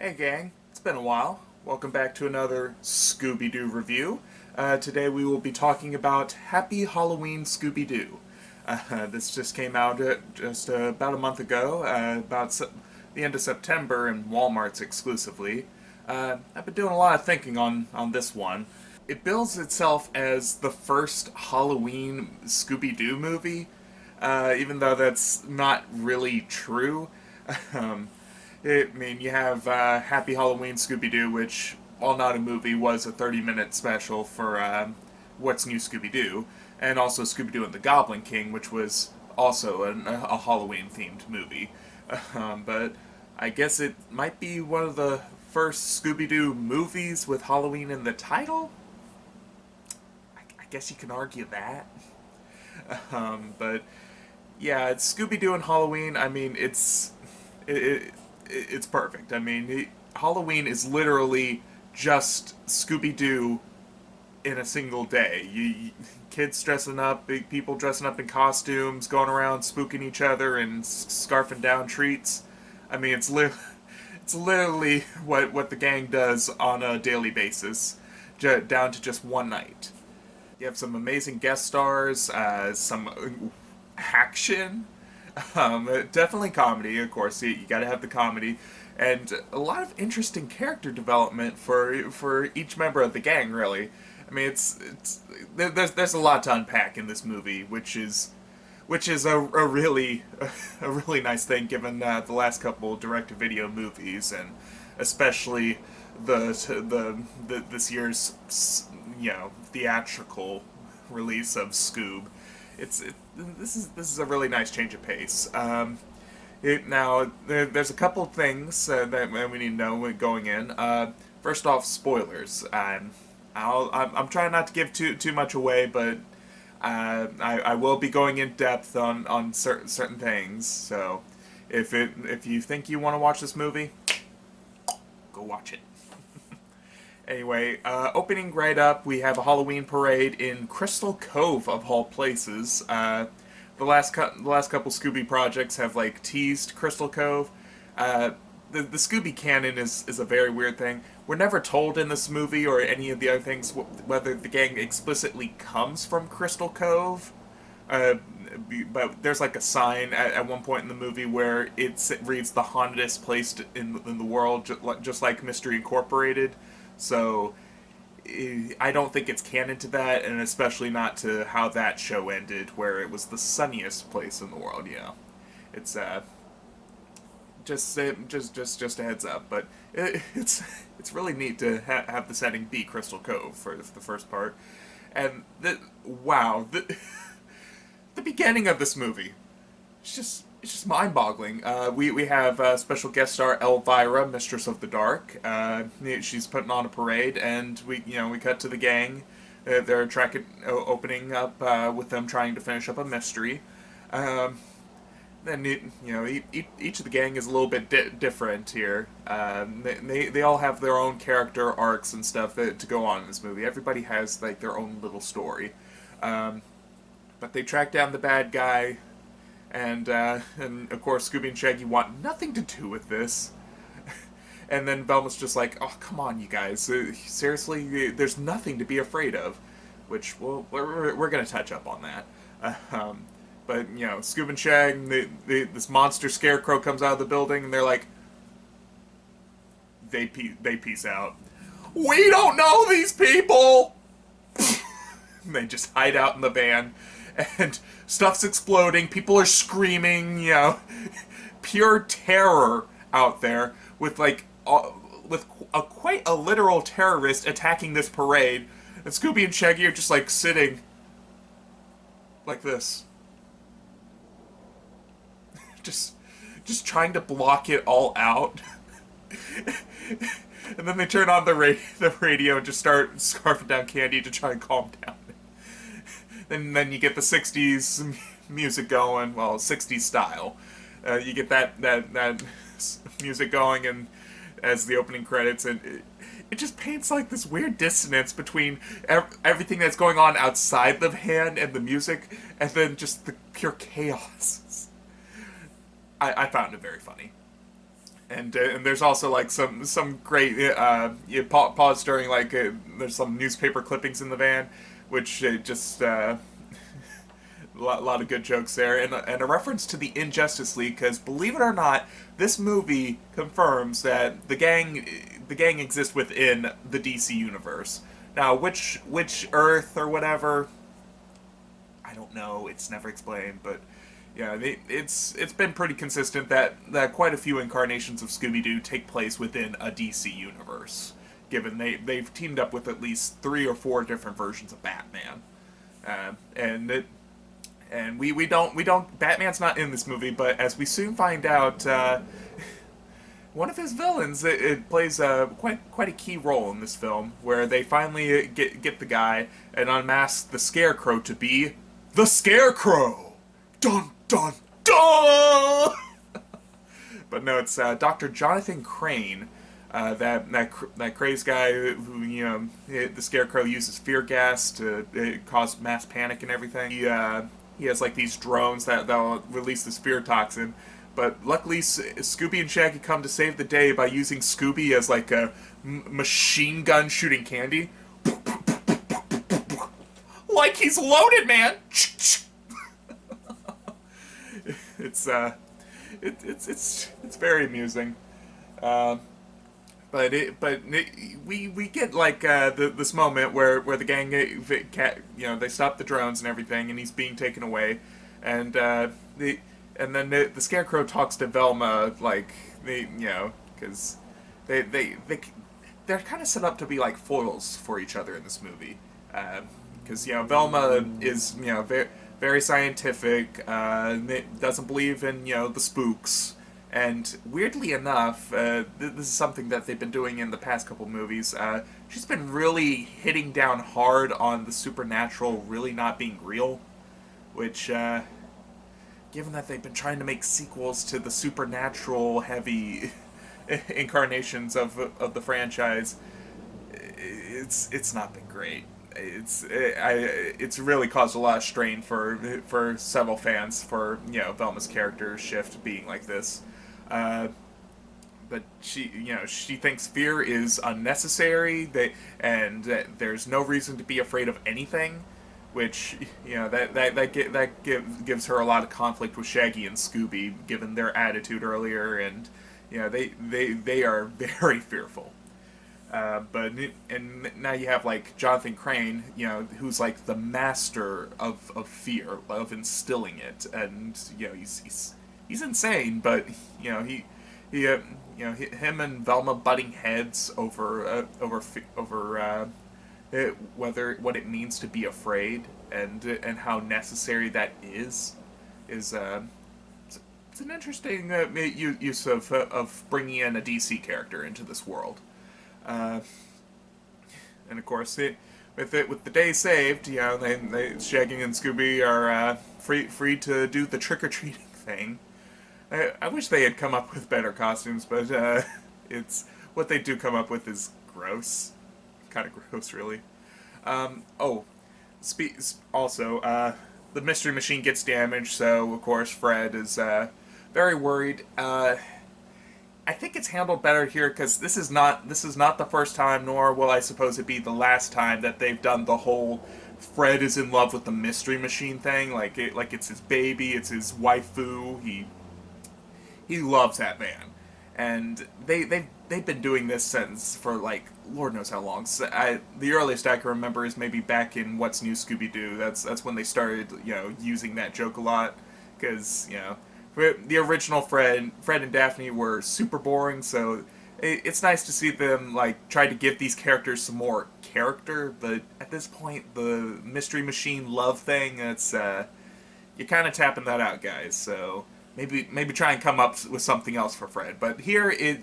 Hey gang, it's been a while. Welcome back to another Scooby-Doo review. Today we will be talking about Happy Halloween Scooby-Doo. This just came out about a month ago, the end of September in Walmart's exclusively. I've been doing a lot of thinking on this one. It bills itself as the first Halloween Scooby-Doo movie, even though that's not really true. um, you have Happy Halloween Scooby-Doo, which, while not a movie, was a 30-minute special for What's New Scooby-Doo, and also Scooby-Doo and the Goblin King, which was also a Halloween-themed movie. But I guess it might be one of the first Scooby-Doo movies with Halloween in the title? I guess you can argue that. But yeah, it's Scooby-Doo and Halloween. I mean, it's perfect. I mean, Halloween is literally just Scooby-Doo in a single day. Kids dressing up, big people dressing up in costumes, going around spooking each other and scarfing down treats. I mean, it's literally what the gang does on a daily basis, down to just one night. You have some amazing guest stars, some action, definitely comedy, of course. You got to have the comedy, and a lot of interesting character development for each member of the gang. Really, I mean, there's a lot to unpack in this movie, which is a really a really nice thing given the last couple direct-to-video movies, and especially this year's theatrical release of Scoob. This is a really nice change of pace. There's a couple things that we need to know going in. First off, spoilers. I'm trying not to give too much away, but I will be going in depth on certain things. So if you think you want to watch this movie, go watch it. Anyway, opening right up, we have a Halloween parade in Crystal Cove, of all places. The last couple Scooby projects have like teased Crystal Cove. The Scooby canon is a very weird thing. We're never told in this movie or any of the other things whether the gang explicitly comes from Crystal Cove. But there's like a sign at one point in the movie where it reads the hauntedest place in the world, just like Mystery Incorporated. So I don't think it's canon to that, and especially not to how that show ended, where it was the sunniest place in the world. It's just a heads up, but it's really neat to have the setting be Crystal Cove for the first part, and the beginning of this movie, it's just mind-boggling. We have special guest star Elvira, Mistress of the Dark. She's putting on a parade, and we cut to the gang. They're opening up with them trying to finish up a mystery. Then each of the gang is a little bit different here. They all have their own character arcs and stuff to go on in this movie. Everybody has like their own little story. But they track down the bad guy, and of course Scooby and Shaggy want nothing to do with this. And then Velma's just like, "Oh, come on, you guys! Seriously, there's nothing to be afraid of," which we're gonna touch up on that. But Scoob and Shag, this monster scarecrow comes out of the building, and they're like, they peace out. We don't know these people. And they just hide out in the van, and stuff's exploding. People are screaming. Pure terror out there with quite a literal terrorist attacking this parade. And Scooby and Shaggy are just like sitting like this. just trying to block it all out. And then they turn on the radio and just start scarfing down candy to try and calm down. And then you get the 60s music going, well, 60s style. You get that music going, and as the opening credits, and it just paints like this weird dissonance between everything that's going on outside the van and the music, and then just the pure chaos. I found it very funny. And there's also like some great you pause during like there's some newspaper clippings in the van, which just lot of good jokes there, and a reference to the Injustice League, because believe it or not, this movie confirms that the gang exists within the DC universe. Now, which Earth or whatever, I don't know. It's never explained, but yeah, it's been pretty consistent that quite a few incarnations of Scooby-Doo take place within a DC universe. Given they've teamed up with at least 3 or 4 different versions of Batman, and it and we don't Batman's not in this movie, but as we soon find out, one of his villains it plays quite a key role in this film, where they finally get the guy and unmask the Scarecrow to be the Scarecrow. Dun dun dun. But no, it's Dr. Jonathan Crane. That crazed guy who, the Scarecrow uses fear gas to cause mass panic and everything. He has like these drones that'll release this fear toxin, but luckily Scooby and Shaggy come to save the day by using Scooby as like a machine gun shooting candy. Like he's loaded, man. It's very amusing. We get like this moment where the gang they stop the drones and everything, and he's being taken away, and then the Scarecrow talks to Velma like because they're kind of set up to be like foils for each other in this movie, because Velma is very scientific, doesn't believe in the spooks. And weirdly enough, this is something that they've been doing in the past couple movies. She's been really hitting down hard on the supernatural really not being real, which, given that they've been trying to make sequels to the supernatural heavy incarnations of the franchise, it's not been great. It's really caused a lot of strain for several fans for Velma's character shift being like this. But she thinks fear is unnecessary, and that there's no reason to be afraid of anything, which gives her a lot of conflict with Shaggy and Scooby, given their attitude earlier, and they are very fearful. And now you have like Jonathan Crane, who's like the master of fear, of instilling it, and he's insane, but him and Velma butting heads over what it means to be afraid, and how necessary that is it's an interesting use of bringing in a DC character into this world. And of course, with the day saved, Shaggy and Scooby are free to do the trick or treating thing. I wish they had come up with better costumes, but it's what they do come up with is gross, kind of gross, really. Also, the Mystery Machine gets damaged, so of course Fred is very worried. I think it's handled better here, because this is not the first time, nor will I suppose it be the last time that they've done the whole Fred is in love with the Mystery Machine thing. Like it's his baby, it's his waifu. He loves that man, and they've been doing this since for like Lord knows how long. So the earliest I can remember is maybe back in What's New Scooby-Doo. That's when they started using that joke a lot, because the original Fred and Daphne were super boring, so it's nice to see them like try to give these characters some more character. But at this point, the Mystery Machine love thing, it's you're kind of tapping that out, guys. So maybe try and come up with something else for Fred. But here it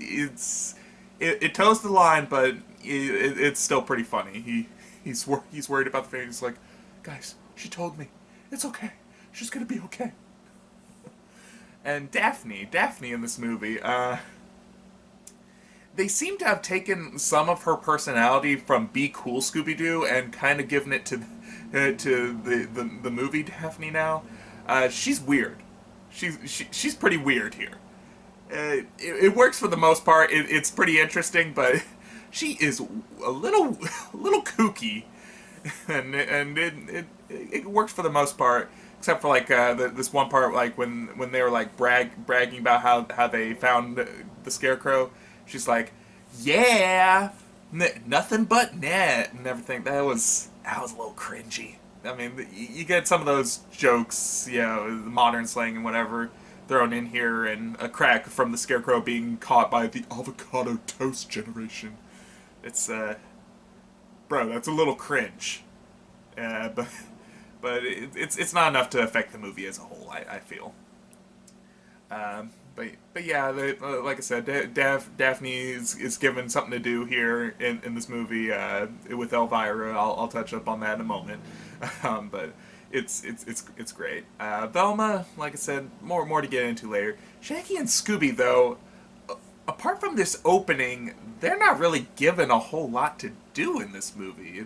toes the line, but it's still pretty funny. He's worried about the family. He's like, guys, she told me it's okay. She's gonna be okay. And Daphne in this movie, they seem to have taken some of her personality from Be Cool Scooby-Doo and kind of given it to the movie Daphne now. She's weird. She's pretty weird here. it works for the most part. It's pretty interesting, but she is a little kooky, and it works for the most part, except for like this one part, like when they were like bragging about how they found the scarecrow. She's like, yeah, nothing but net and everything. That was a little cringy. I mean, you get some of those jokes, you know, modern slang and whatever, thrown in here, and a crack from the scarecrow being caught by the avocado toast generation. It's bro, that's a little cringe. But it's not enough to affect the movie as a whole. I feel. But yeah, like I said, Daphne is given something to do here in this movie with Elvira. I'll touch up on that in a moment. But it's great. Velma, like I said, more to get into later. Shaggy and Scooby, though, apart from this opening, they're not really given a whole lot to do in this movie.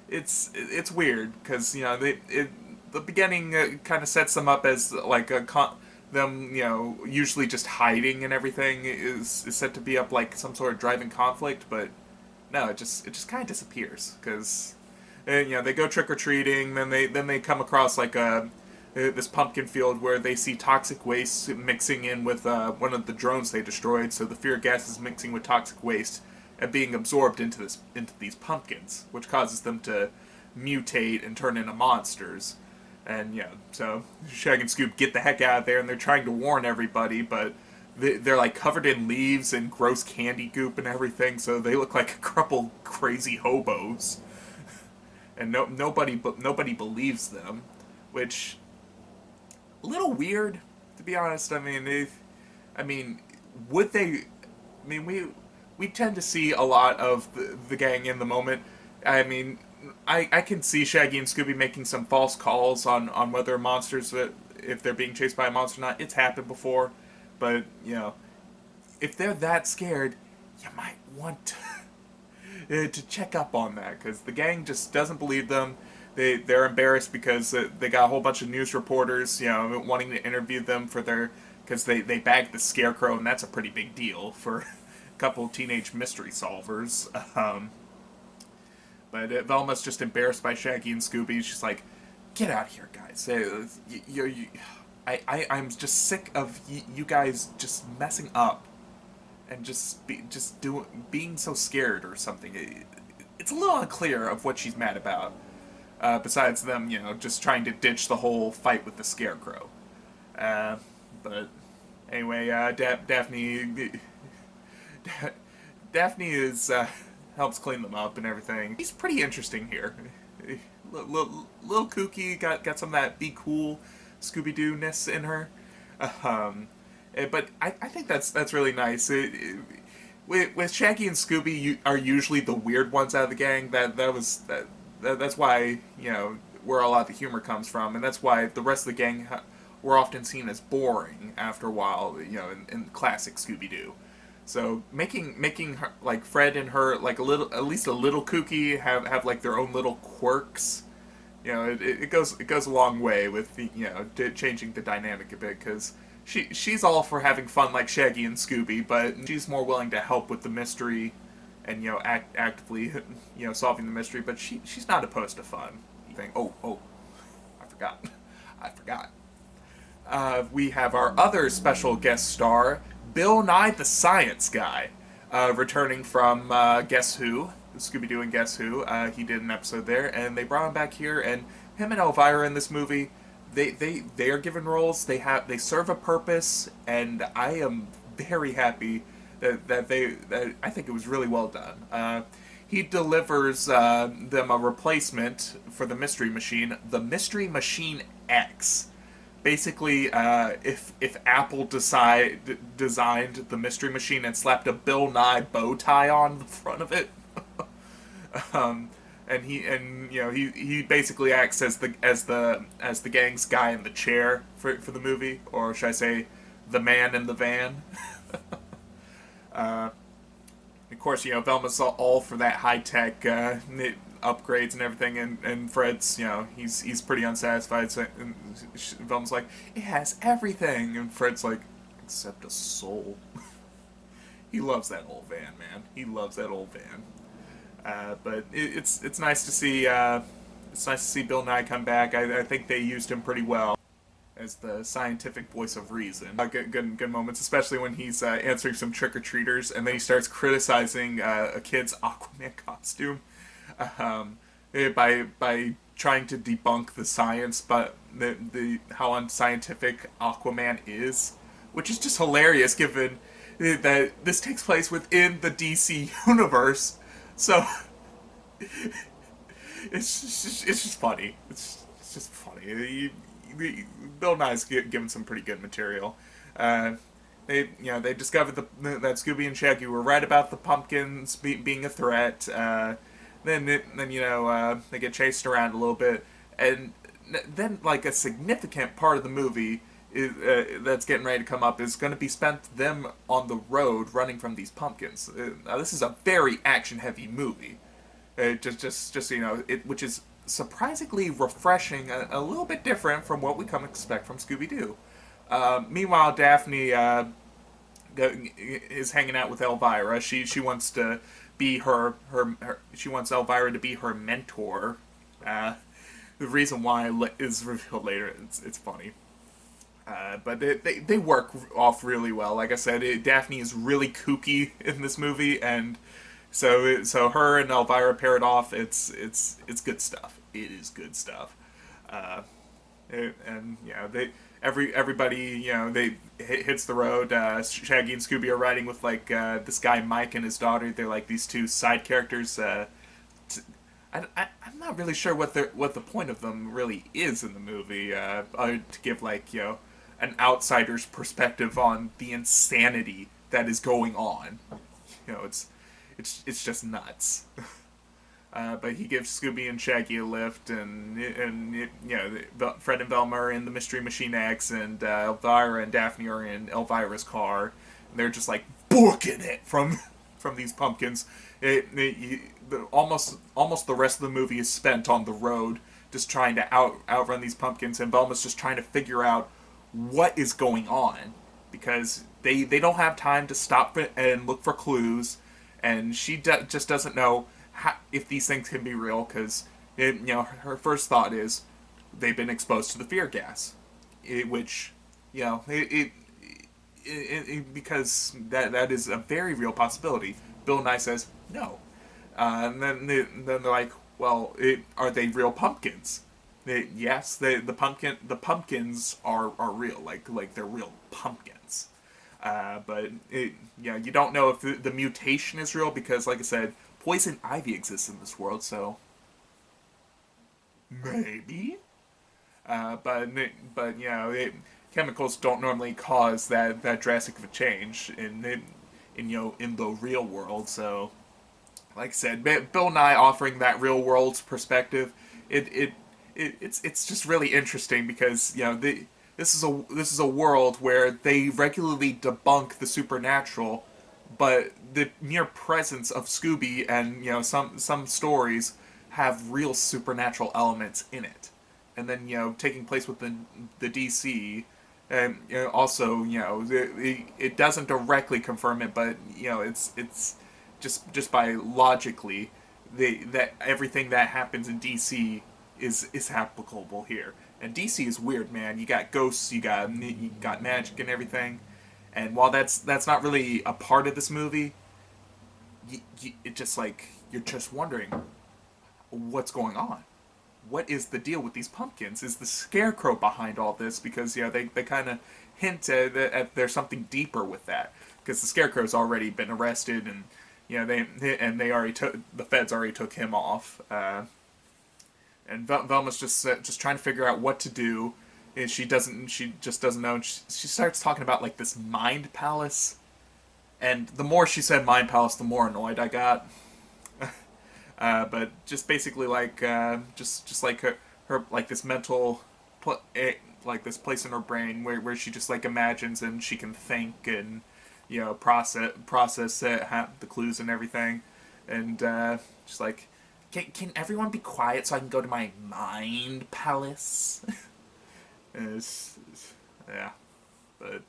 It's weird because you know the beginning kind of sets them up as like them, you know, usually just hiding and everything is set to be up like some sort of driving conflict, but no, it just kind of disappears because you know, they go trick or treating, then they come across like this pumpkin field where they see toxic waste mixing in with one of the drones they destroyed. So the fear gas is mixing with toxic waste and being absorbed into these pumpkins, which causes them to mutate and turn into monsters. And yeah, so Shag and Scoob get the heck out of there, and they're trying to warn everybody, but they're like covered in leaves and gross candy goop and everything, so they look like a couple crazy hobos, and nobody believes them, which a little weird, to be honest. I mean, would they? I mean, we tend to see a lot of the gang in the moment. I mean, I can see Shaggy and Scooby making some false calls on whether monsters, if they're being chased by a monster or not. It's happened before, but you know, if they're that scared, you might want to check up on that, because the gang just doesn't believe them. They're embarrassed because they got a whole bunch of news reporters, you know, wanting to interview them for their, because they bagged the scarecrow, and that's a pretty big deal for a couple of teenage mystery solvers. But Velma's just embarrassed by Shaggy and Scooby. She's like, "Get out of here, guys! I'm just sick of you guys just messing up and being so scared or something." It's a little unclear of what she's mad about. Besides them, you know, just trying to ditch the whole fight with the scarecrow. But anyway, Daphne is helps clean them up and everything. He's pretty interesting here. Little kooky, got some of that be cool Scooby-Doo-ness in her. But I think that's really nice. With Shaggy and Scooby, you are usually the weird ones out of the gang. That's why, you know, where a lot of the humor comes from, and that's why the rest of the gang were often seen as boring after a while, you know, in classic Scooby-Doo. So making her, like Fred and her, like at least a little kooky, have like their own little quirks. You know, it goes a long way with the, you know, changing the dynamic a bit, because she's all for having fun like Shaggy and Scooby, but she's more willing to help with the mystery and, you know, actively, you know, solving the mystery. But she's not opposed to fun. Oh, I forgot. We have our other special guest star, Nye the Science Guy, returning from Guess Who, Scooby-Doo and Guess Who. He did an episode there, and they brought him back here, and him and Elvira in this movie, they are given roles. They serve a purpose, and I am very happy that I think it was really well done. He delivers them a replacement for the Mystery Machine, the Mystery Machine X. Basically, if Apple designed the Mystery Machine and slapped a Bill Nye bow tie on the front of it, and he basically acts as the gang's guy in the chair for the movie, or should I say, the man in the van. Of course, you know, Velma's all for that high tech upgrades and everything, and Fred's, you know, he's pretty unsatisfied. So, and Velma's like, it has everything, and Fred's like, except a soul. He loves that old van, man. He loves that old van. But it's nice to see Bill Nye come back. I think they used him pretty well as the scientific voice of reason. Good moments, especially when he's answering some trick or treaters, and then he starts criticizing a kid's Aquaman costume by trying to debunk the science, but the how unscientific Aquaman is, which is just hilarious given that this takes place within the DC universe. So it's just funny. It's just funny. Bill Nye's given some pretty good material. They discovered that Scooby and Shaggy were right about the pumpkins being a threat. Then they get chased around a little bit, and then like a significant part of the movie that's getting ready to come up is going to be spent them on the road running from these pumpkins. Now this is a very action-heavy movie. Which is surprisingly refreshing, a little bit different from what we come expect from Scooby-Doo. Meanwhile, Daphne is hanging out with Elvira. She wants to be she wants Elvira to be her mentor. The reason why is revealed later. It's funny. But they work off really well. Like I said, Daphne is really kooky in this movie, and so her and Elvira paired off. It's good stuff. It is good stuff. Everybody they hits the road. Shaggy and Scooby are riding with like this guy Mike and his daughter. They're like these two side characters. I'm not really sure what the point of them really is in the movie. To give like an outsider's perspective on the insanity that is going on. It's just nuts. But he gives Scooby and Shaggy a lift, and Fred and Velma are in the Mystery Machine X, and Elvira and Daphne are in Elvira's car. And they're just like booking it from these pumpkins. Almost the rest of the movie is spent on the road, just trying to outrun these pumpkins, and Velma's just trying to figure out what is going on, because they don't have time to stop and look for clues, and she just doesn't know if these things can be real, because her first thought is they've been exposed to the fear gas, because that is a very real possibility. Bill Nye says no, and then they're like, well, are they real pumpkins? Yes, the pumpkins are real, like they're real pumpkins. But you don't know if the mutation is real, because, like I said, poison ivy exists in this world, so maybe. But chemicals don't normally cause that drastic of a change in the real world. So, like I said, Bill Nye offering that real world's perspective, it's just really interesting, because this is a world where they regularly debunk the supernatural, but the mere presence of Scooby and some stories have real supernatural elements in it, and then taking place within the DC, and also it doesn't directly confirm it, but it's just by logically that everything that happens in DC is applicable here. And DC is weird, man. You got ghosts, you got magic and everything. And while that's not really a part of this movie, it just like you're just wondering what's going on. What is the deal with these pumpkins? Is the Scarecrow behind all this? Because they kind of hint at there's something deeper with that. Because the Scarecrow's already been arrested, and they already the feds already took him off. And Velma's just trying to figure out what to do. And she just doesn't know. And she starts talking about like this mind palace. And the more she said mind palace, the more annoyed I got. But just basically like just like her like this mental like this place in her brain where she just like imagines, and she can think and process it, the clues and everything, and just like. Can everyone be quiet so I can go to my mind palace? Yeah, but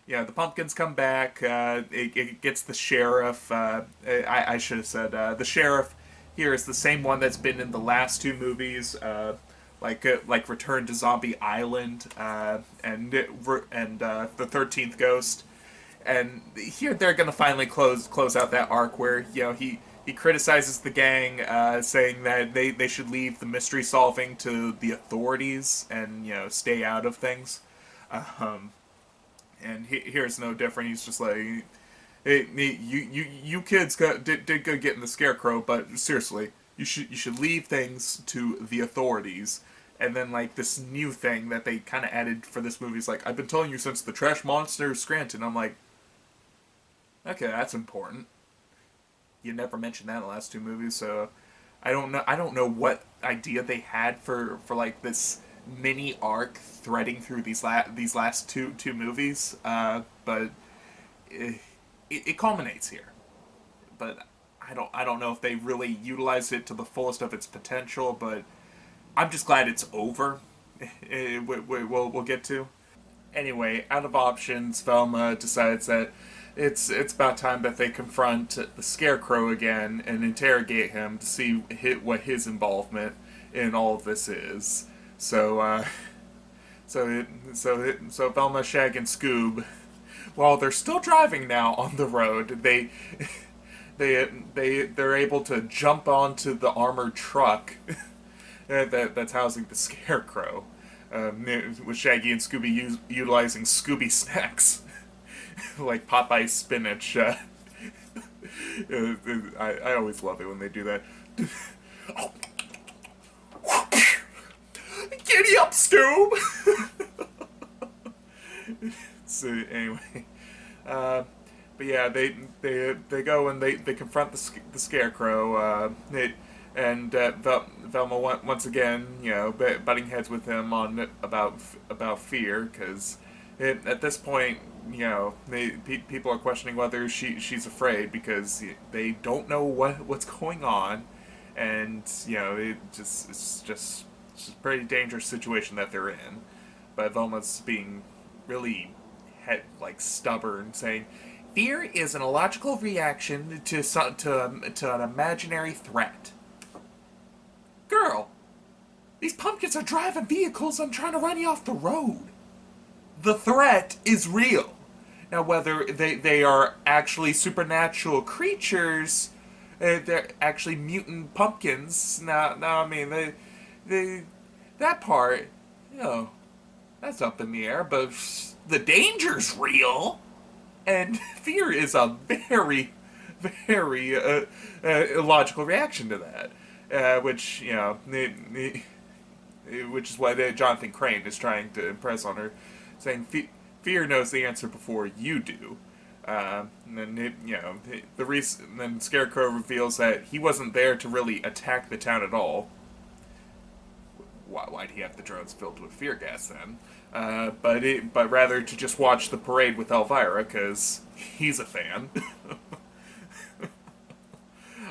the pumpkins come back. It gets the sheriff. I should have said the sheriff here is the same one that's been in the last two movies, like Return to Zombie Island and the 13th Ghost. And here they're gonna finally close out that arc where he criticizes the gang, saying that they should leave the mystery solving to the authorities and stay out of things. Um, and here's no different. He's just like, hey, you kids did good getting the scarecrow, but seriously, you should leave things to the authorities. And then like this new thing that they kind of added for this movie is like, I've been telling you since the trash monster Scranton. I'm like, okay, that's important. You never mentioned that in the last two movies, so I don't know. I don't know what idea they had for like this mini arc threading through these last two movies. But it culminates here. But I don't know if they really utilized it to the fullest of its potential. But I'm just glad it's over. We'll get to. Anyway, out of options, Velma decides that it's about time that they confront the Scarecrow again and interrogate him to see what his involvement in all of this is. So Velma, Shag, and Scoob, while they're still driving now on the road, they're able to jump onto the armored truck that's housing the Scarecrow. With Shaggy and Scooby utilizing Scooby snacks, like Popeye spinach. I always love it when they do that. Giddy up, Scoob! So anyway, but yeah, they go and they confront the Scarecrow. Velma once again, butting heads with him on about fear, because at this point, people are questioning whether she's afraid because they don't know what's going on, and it's just a pretty dangerous situation that they're in. But Velma's being really stubborn, saying fear is an illogical reaction to an imaginary threat. Girl, these pumpkins are driving vehicles and trying to run you off the road. The threat is real. Now, whether they are actually supernatural creatures, they're actually mutant pumpkins. Now, I mean, that part, that's up in the air, but the danger's real. And fear is a very, very illogical reaction to that. Which which is what Jonathan Crane is trying to impress on her, saying fear knows the answer before you do. And then then Scarecrow reveals that he wasn't there to really attack the town at all. Why'd he have the drones filled with fear gas then? But rather to just watch the parade with Elvira, because he's a fan.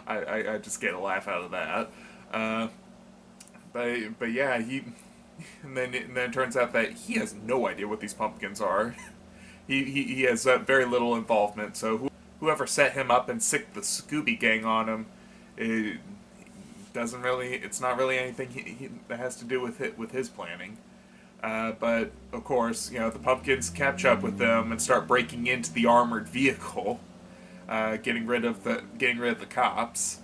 I just get a laugh out of that. But yeah, and then it turns out that he has no idea what these pumpkins are. He has very little involvement. So whoever set him up and sicked the Scooby gang on him, it doesn't really. It's not really anything that has to do with his planning. But of course, the pumpkins catch up with them and start breaking into the armored vehicle. Getting rid of the cops,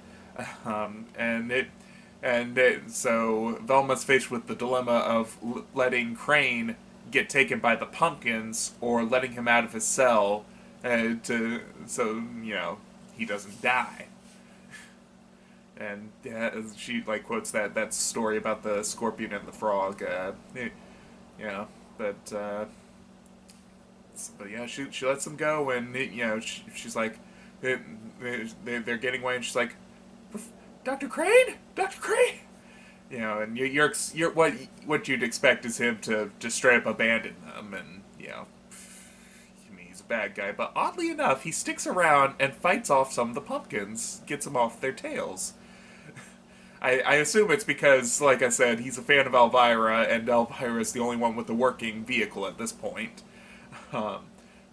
so Velma's faced with the dilemma of letting Crane get taken by the pumpkins or letting him out of his cell so he doesn't die. And she quotes that story about the scorpion and the frog. But yeah, she lets him go, and she's like. They're getting away, and she's like, Dr. Crane? Dr. Crane? And you're what you'd expect is him to just straight up abandon them, and I mean, he's a bad guy, but oddly enough, he sticks around and fights off some of the pumpkins, gets them off their tails. I assume it's because, like I said, he's a fan of Elvira, and Elvira is the only one with a working vehicle at this point.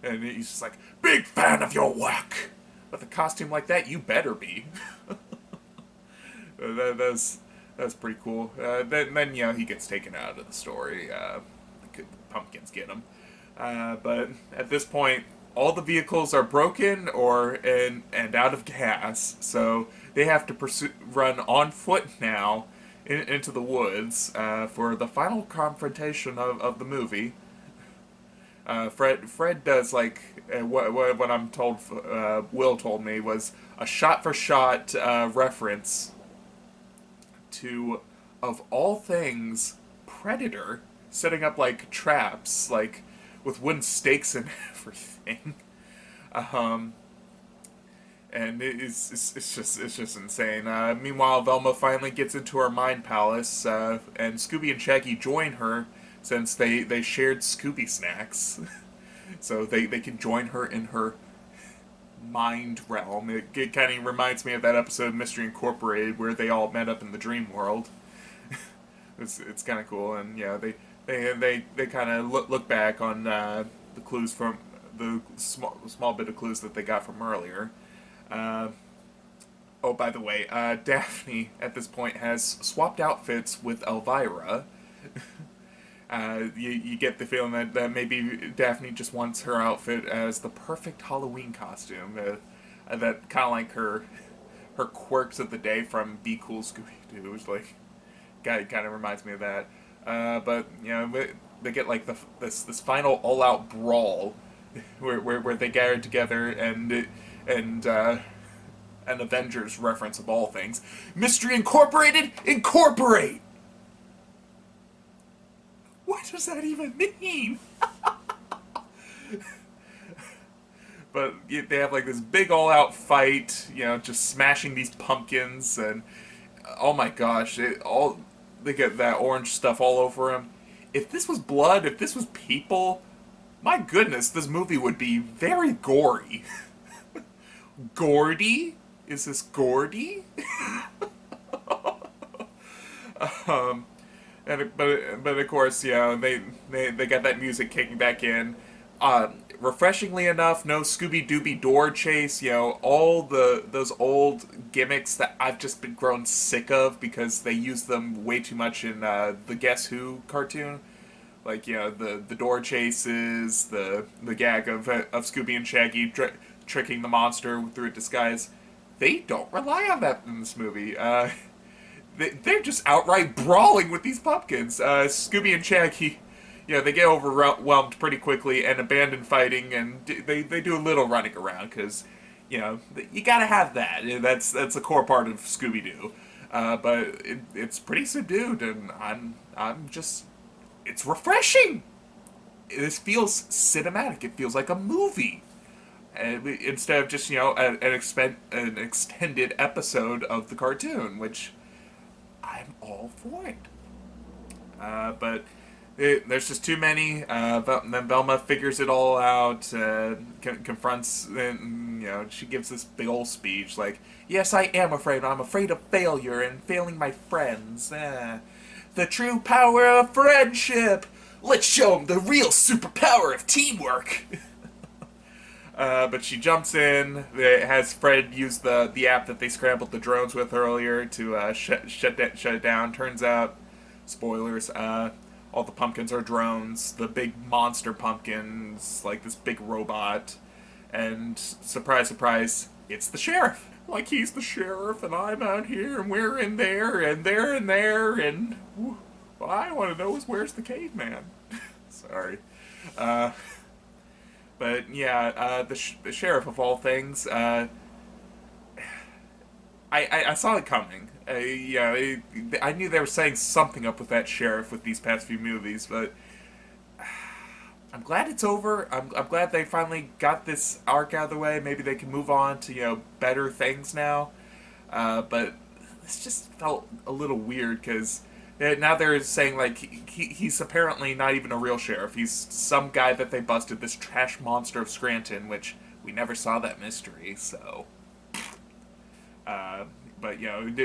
And he's just like, big fan of your work. With a costume like that, you better be. That's pretty cool. Then he gets taken out of the story. The pumpkins get him. But at this point, all the vehicles are broken and out of gas, so they have to run on foot now into the woods for the final confrontation of the movie. Fred does like what I'm told. Will told me was a shot-for-shot reference to, of all things, Predator setting up like traps, like with wooden stakes and everything. And it's just insane. Meanwhile, Velma finally gets into her mind palace, and Scooby and Shaggy join her since they shared Scooby snacks, so they can join her in her mind realm. It kind of reminds me of that episode of Mystery Incorporated where they all met up in the dream world. It's kind of cool, and yeah, they kind of look back on the clues from the small bit of clues that they got from earlier. Oh, by the way, Daphne at this point has swapped outfits with Elvira. You get the feeling that maybe Daphne just wants her outfit as the perfect Halloween costume. That kind of like her quirks of the day from Be Cool Scooby-Doo. It's like, kind of reminds me of that. But they get like this final all-out brawl where they gather together and an Avengers reference of all things. Mystery Incorporated, incorporate! What does that even mean? But they have like this big all-out fight, just smashing these pumpkins, and oh my gosh, they get that orange stuff all over them. If this was blood, if this was people, my goodness, this movie would be very gory. Gordy? Is this Gordy? But of course, they got that music kicking back in. Refreshingly enough, no Scooby-Dooby door chase. All those old gimmicks that I've just been grown sick of because they use them way too much in the Guess Who cartoon. Like the door chases, the gag of Scooby and Shaggy tricking the monster through a disguise. They don't rely on that in this movie. They're just outright brawling with these pumpkins. Scooby and Shaggy, they get overwhelmed pretty quickly and abandon fighting, and they do a little running around because, you gotta have that. That's a core part of Scooby-Doo. But it's pretty subdued, and I'm just, it's refreshing. This feels cinematic. It feels like a movie. Instead of just, an extended episode of the cartoon, which I'm all for it. But there's just too many. Then Velma figures it all out, confronts, and, she gives this big old speech like, yes, I am afraid. I'm afraid of failure and failing my friends. The true power of friendship. Let's show them the real superpower of teamwork. But she jumps in, has Fred use the app that they scrambled the drones with earlier to shut it down. Turns out, spoilers, all the pumpkins are drones. The big monster pumpkins, like this big robot. And surprise, surprise, it's the sheriff. Like, he's the sheriff, and I'm out here, and we're in there, and they're in there, and what I want to know is where's the caveman? Sorry. But yeah, the sheriff of all things, I saw it coming. I knew they were setting something up with that sheriff with these past few movies, but I'm glad it's over. I'm glad they finally got this arc out of the way. Maybe they can move on to, better things now. But this just felt a little weird because now they're saying, like, he's apparently not even a real sheriff. He's some guy that they busted, this trash monster of Scranton, which we never saw that mystery, so. But,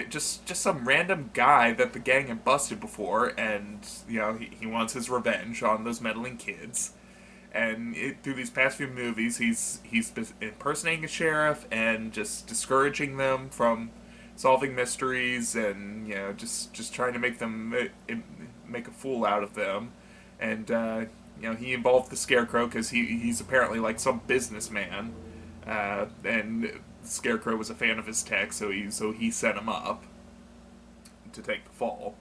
just some random guy that the gang had busted before, and, he wants his revenge on those meddling kids. And through these past few movies, he's been impersonating a sheriff and just discouraging them from solving mysteries, and just trying to make them make a fool out of them. And he involved the Scarecrow because he's apparently like some businessman, and the Scarecrow was a fan of his tech, so he set him up to take the fall.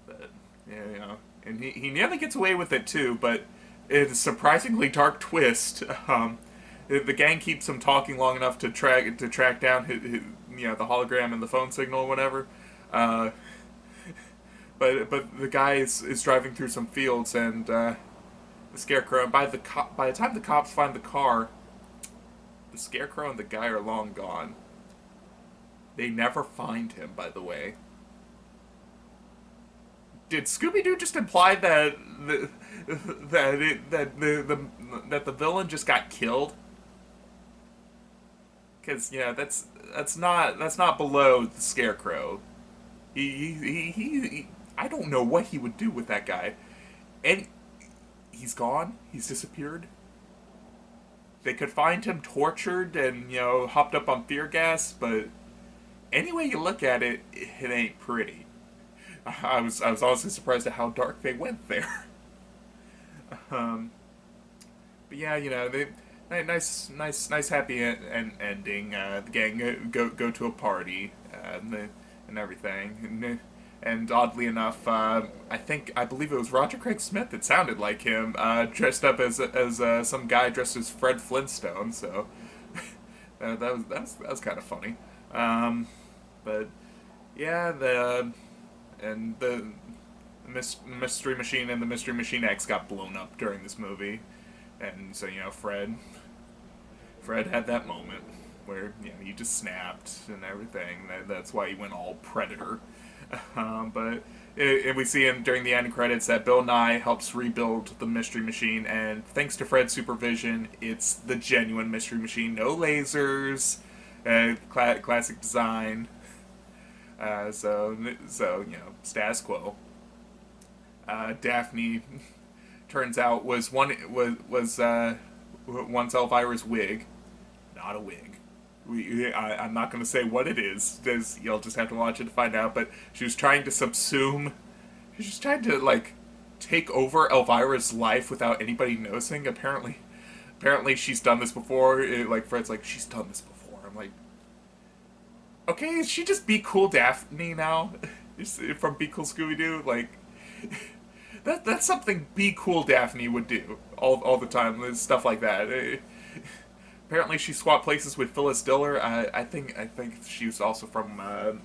But and he nearly gets away with it too, but it's a surprisingly dark twist. The gang keeps him talking long enough to track down the hologram and the phone signal or whatever. Uh, but the guy is driving through some fields, and the Scarecrow. And by the time the cops find the car, the Scarecrow and the guy are long gone. They never find him, by the way. Did Scooby-Doo just imply that that the villain just got killed? Because that's not below the Scarecrow. He I don't know what he would do with that guy, and he's gone. He's disappeared. They could find him tortured and hopped up on fear gas, but any way you look at it, it ain't pretty. I was honestly surprised at how dark they went there. um, but yeah, nice happy ending. The gang go to a party, and everything. And oddly enough, I believe it was Roger Craig Smith that sounded like him, dressed up as some guy dressed as Fred Flintstone. So that was kind of funny. But yeah, the Mystery Machine and the Mystery Machine X got blown up during this movie, and so Fred had that moment where he just snapped and everything. That's why he went all Predator. But we see him during the end credits that Bill Nye helps rebuild the Mystery Machine, and thanks to Fred's supervision, it's the genuine Mystery Machine. No lasers, classic design. So status quo. Daphne turns out was once Elvira's wig, not a wig. I'm not going to say what it is, because you'll just have to watch it to find out. But she was trying to subsume. She was trying to take over Elvira's life without anybody noticing. Apparently she's done this before. Fred's like, she's done this before. I'm like, okay, is she just Be Cool Daphne now? From Be Cool Scooby-Doo? That's something Be Cool Daphne would do all the time. Stuff like that. Apparently she swapped places with Phyllis Diller. I think she was also from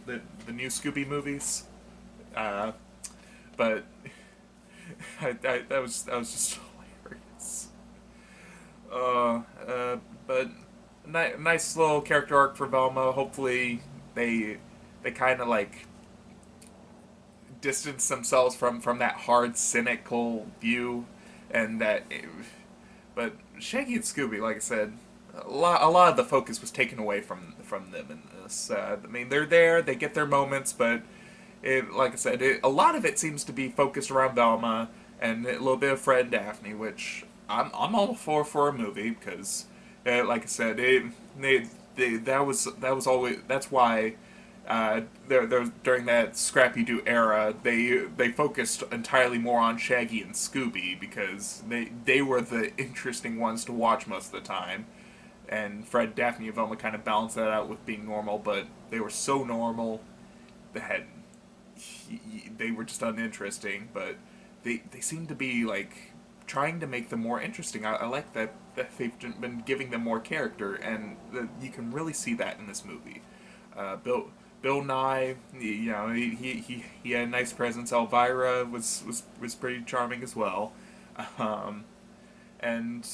the new Scooby movies. But that was just hilarious. But nice little character arc for Velma. Hopefully they kind of distance themselves from that hard, cynical view, and but Shaggy and Scooby, like I said, a lot of the focus was taken away from them in this. I mean, they're there, they get their moments, but like I said, a lot of it seems to be focused around Velma and a little bit of Fred and Daphne, which I'm all for a movie, because like I said, that was always, that's why during that Scrappy-Doo era, they focused entirely more on Shaggy and Scooby, because they were the interesting ones to watch most of the time. And Fred, Daphne, and Velma kind of balanced that out with being normal, but they were so normal that they were just uninteresting, but they seem to be trying to make them more interesting. I like that they've been giving them more character, and you can really see that in this movie. Bill Nye, he had a nice presence. Elvira was pretty charming as well, and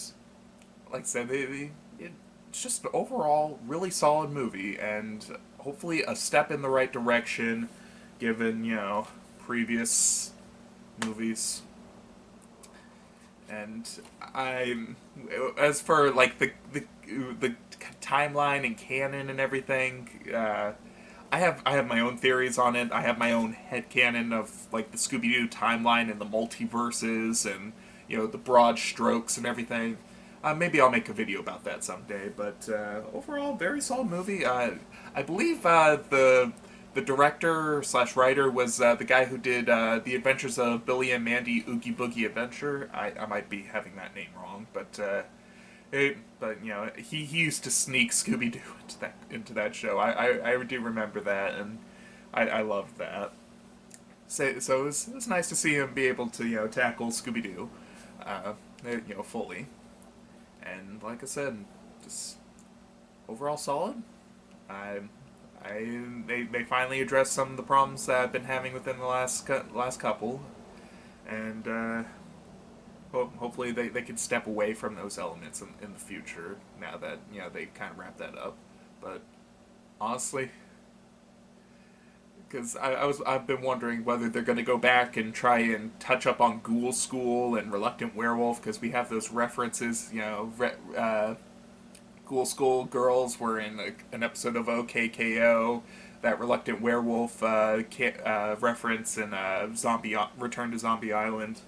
like I said, it's just an overall really solid movie, and hopefully a step in the right direction, given previous movies. And as for the timeline and canon and everything, I have my own theories on it. I have my own headcanon of the Scooby-Doo timeline and the multiverses, and the broad strokes and everything. Maybe I'll make a video about that someday. But overall, very solid movie. I believe the director slash writer was the guy who did The Adventures of Billy and Mandy Oogie Boogie Adventure. I might be having that name wrong, but he used to sneak Scooby-Doo into that show. I do remember that, and I loved that. So it was nice to see him be able to tackle Scooby-Doo, fully. And like I said, just overall solid. They finally addressed some of the problems that I've been having within the last couple, and hopefully they can step away from those elements in the future. Now that they kind of wrap that up, but honestly, because I've been wondering whether they're going to go back and try and touch up on Ghoul School and Reluctant Werewolf, because we have those references. Ghoul School girls were in an episode of OKKO, that Reluctant Werewolf reference in Return to Zombie Island.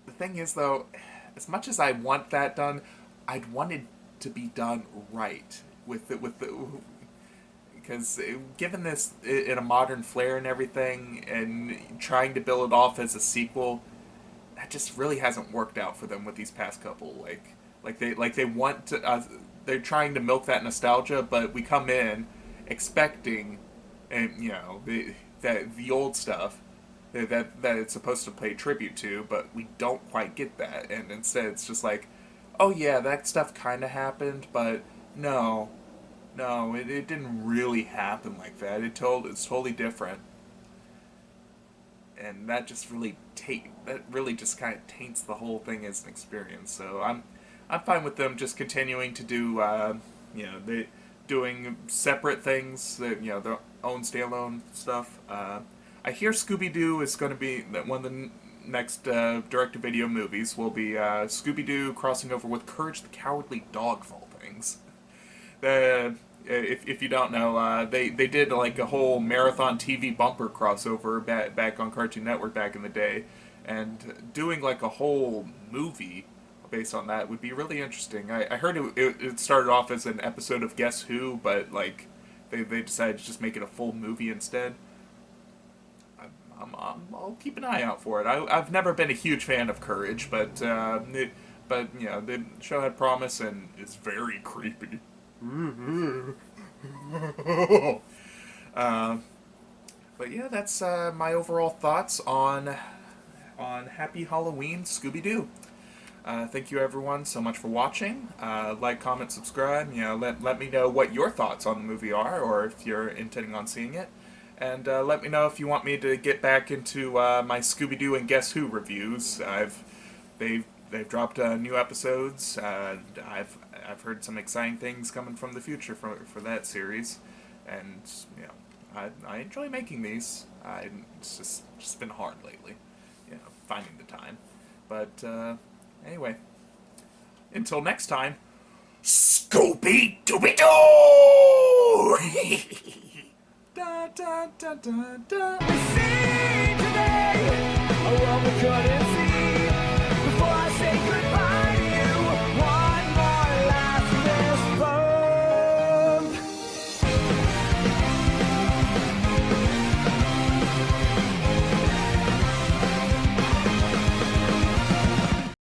The thing is, though, as much as I want that done, I'd want it to be done right because given this in a modern flair and everything, and trying to build it off as a sequel, that just really hasn't worked out for them with these past couple. They want to, they're trying to milk that nostalgia, but we come in expecting, and the old stuff that it's supposed to pay tribute to, but we don't quite get that, and instead it's just like, oh yeah, that stuff kind of happened, but no, it didn't really happen like that. It's totally different, and that just really just kind of taints the whole thing as an experience. So I'm fine with them just continuing to do they doing separate things, that their own standalone stuff. I hear Scooby-Doo is going to be one of the next direct-to-video movies will be Scooby-Doo crossing over with Courage the Cowardly Dog, of all things. If you don't know, they did like a whole marathon TV bumper crossover back on Cartoon Network back in the day, and doing like a whole movie based on that would be really interesting. I heard it started off as an episode of Guess Who, but like they decided to just make it a full movie instead. I'll keep an eye out for it. I've never been a huge fan of Courage, but the show had promise and it's very creepy. But yeah, that's my overall thoughts on Happy Halloween Scooby-Doo. Thank you everyone so much for watching. Like, comment, subscribe. Let me know what your thoughts on the movie are, or if you're intending on seeing it. And let me know if you want me to get back into my Scooby-Doo and Guess Who reviews. They've dropped new episodes. I've heard some exciting things coming from the future for that series, and I enjoy making these. It's just been hard lately, finding the time. But anyway, until next time, Scooby-Dooby-Doo! Da, da, da, da, da. We see today a world we couldn't